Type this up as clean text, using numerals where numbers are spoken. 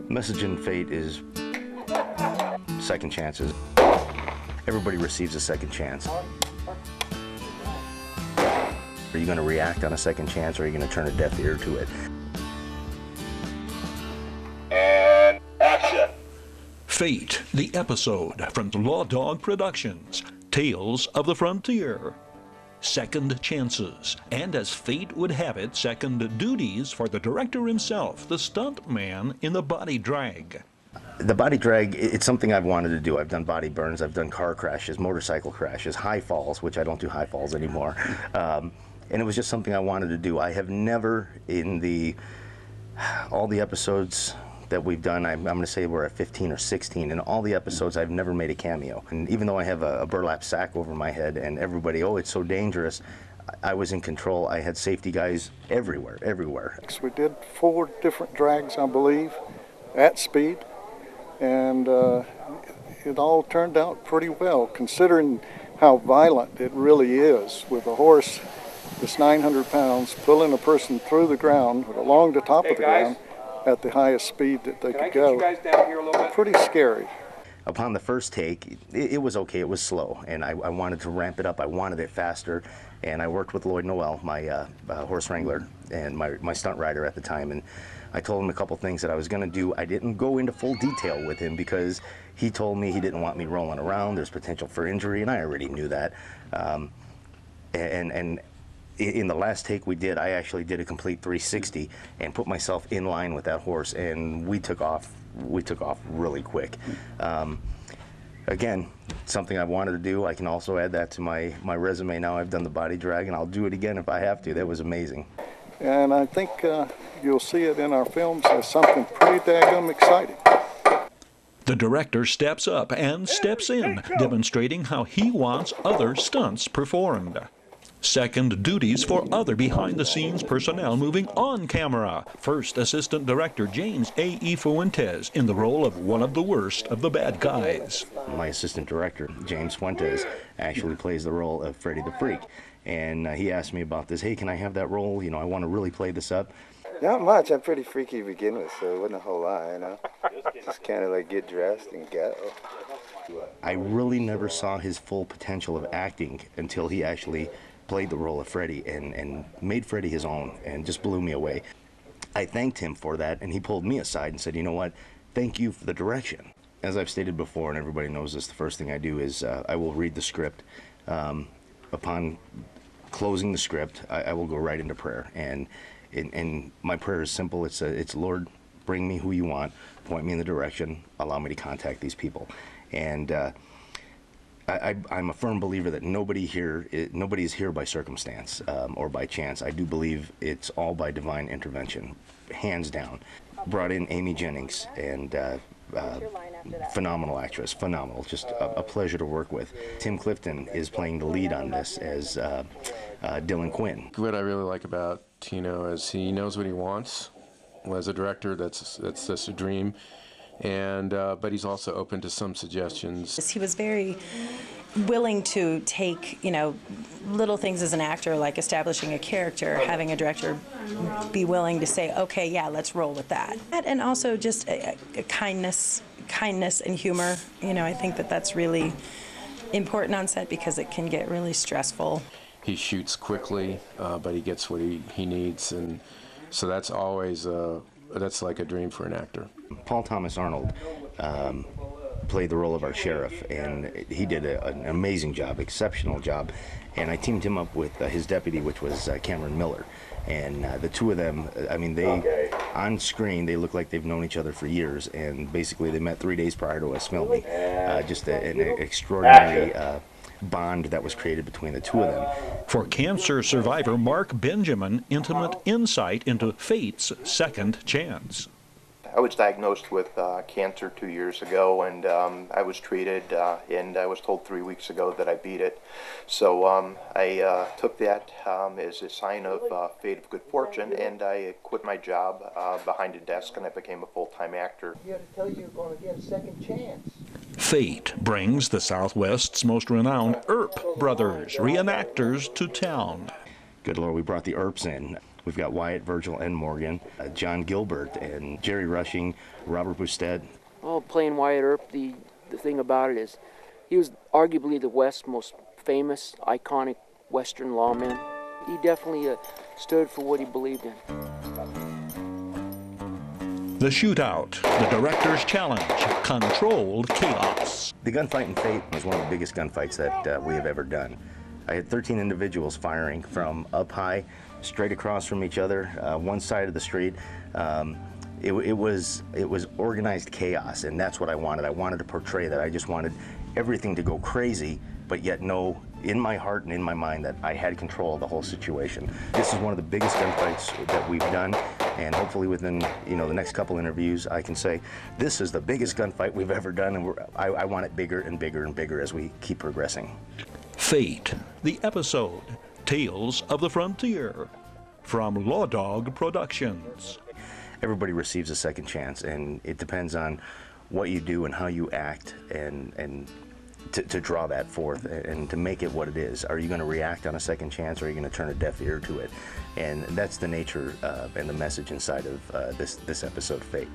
Message in fate is second chances. Everybody receives a second chance. Are you going to react on a second chance, or are you going to turn a deaf ear to it? And action! Fate, the episode from Law Dog Productions, Tales of the Frontier. Second chances, and as fate would have it, second duties for the director himself, the stuntman in the body drag. The body drag, it's something I've wanted to do. I've done body burns, I've done car crashes, motorcycle crashes, high falls, which I don't do high falls anymore. And it was just something I wanted to do. I have never, in all the episodes that we've done, I'm going to say we're at 15 or 16. In all the episodes, I've never made a cameo. And even though I have a burlap sack over my head and everybody, oh, it's so dangerous, I was in control. I had safety guys everywhere. We did 4 different drags, I believe, at speed. And it all turned out pretty well, considering how violent it really is, with a horse that's 900 pounds pulling a person through the ground along the top of the ground at the highest speed that they could go. Pretty scary. Upon the first take, it was okay. It was slow, and I wanted to ramp it up. I wanted it faster, and I worked with Lloyd Noel, my horse wrangler, and my stunt rider at the time, and I told him a couple things that I was going to do. I didn't go into full detail with him because he told me he didn't want me rolling around. There's potential for injury, and I already knew that. And in the last take we did, I actually did a complete 360 and put myself in line with that horse, and we took off really quick. Again, something I wanted to do. I can also add that to my resume now. I've done the body drag, and I'll do it again if I have to. That was amazing. And I think you'll see it in our films as something pretty daggum exciting. The director steps up and steps in, demonstrating how he wants other stunts performed. Second duties for other behind-the-scenes personnel moving on camera. First, Assistant Director James A.E. Fuentez in the role of one of the worst of the bad guys. My Assistant Director, James Fuentez, actually plays the role of Freddy the Freak. And he asked me about this, hey, can I have that role? You know, I want to really play this up. Not much. I'm pretty freaky to begin with, so it wasn't a whole lot, you know. Just kind of like get dressed and go. I really never saw his full potential of acting until he actually played the role of Freddy and made Freddy his own, and just blew me away. I thanked him for that, and he pulled me aside and said, you know what, thank you for the direction. As I've stated before, and everybody knows this, the first thing I do is I will read the script. Upon closing the script, I will go right into prayer, and my prayer is simple. It's Lord, bring me who you want, point me in the direction, allow me to contact these people. And I'm a firm believer that nobody is here by circumstance or by chance. I do believe it's all by divine intervention, hands down. Brought in Amy Jennings, and phenomenal actress, phenomenal, just a pleasure to work with. Tim Clifton is playing the lead on this as Dylan Quinn. What I really like about Tino is he knows what he wants. As a director, that's just a dream. And but he's also open to some suggestions. He was very willing to take, you know, little things as an actor, like establishing a character, having a director be willing to say, okay, yeah, let's roll with that. And also just a kindness and humor. You know, I think that's really important on set because it can get really stressful. He shoots quickly, but he gets what he needs, and so that's always that's like a dream for an actor. Paul Thomas Arnold played the role of our sheriff, and he did an amazing job, exceptional job. And I teamed him up with his deputy, which was Cameron Miller. And the two of them, I mean, on screen, they look like they've known each other for years. And basically, they met 3 days prior to us filming. Just an extraordinary bond that was created between the two of them. For cancer survivor Mark Benjamin, intimate insight into fate's second chance. I was diagnosed with cancer 2 years ago, and I was treated, and I was told 3 weeks ago that I beat it. So I took that as a sign of fate of good fortune, and I quit my job behind a desk, and I became a full-time actor. You have to tell you you're going to get a second chance. Fate brings the Southwest's most renowned Earp brothers, reenactors, to town. Good Lord, we brought the Earps in. We've got Wyatt, Virgil, and Morgan, John Gilbert, and Jerry Rushing, Robert Bousted. Oh, playing Wyatt Earp, the thing about it is he was arguably the West's most famous, iconic Western lawman. He definitely stood for what he believed in. The Shootout, the director's challenge, controlled chaos. The gunfight in Fate was one of the biggest gunfights that we have ever done. I had 13 individuals firing from up high, straight across from each other, one side of the street. It was organized chaos, and that's what I wanted. I wanted to portray that. I just wanted everything to go crazy, but yet know in my heart and in my mind that I had control of the whole situation. This is one of the biggest gunfights that we've done, and hopefully within the next couple interviews I can say this is the biggest gunfight we've ever done, and I want it bigger and bigger and bigger as we keep progressing. Fate, the episode, Tales of the Frontier, from Law Dog Productions. Everybody receives a second chance, and it depends on what you do and how you act, and to draw that forth and to make it what it is. Are you going to react on a second chance, or are you going to turn a deaf ear to it? And that's the nature and the message inside of this episode, Fate.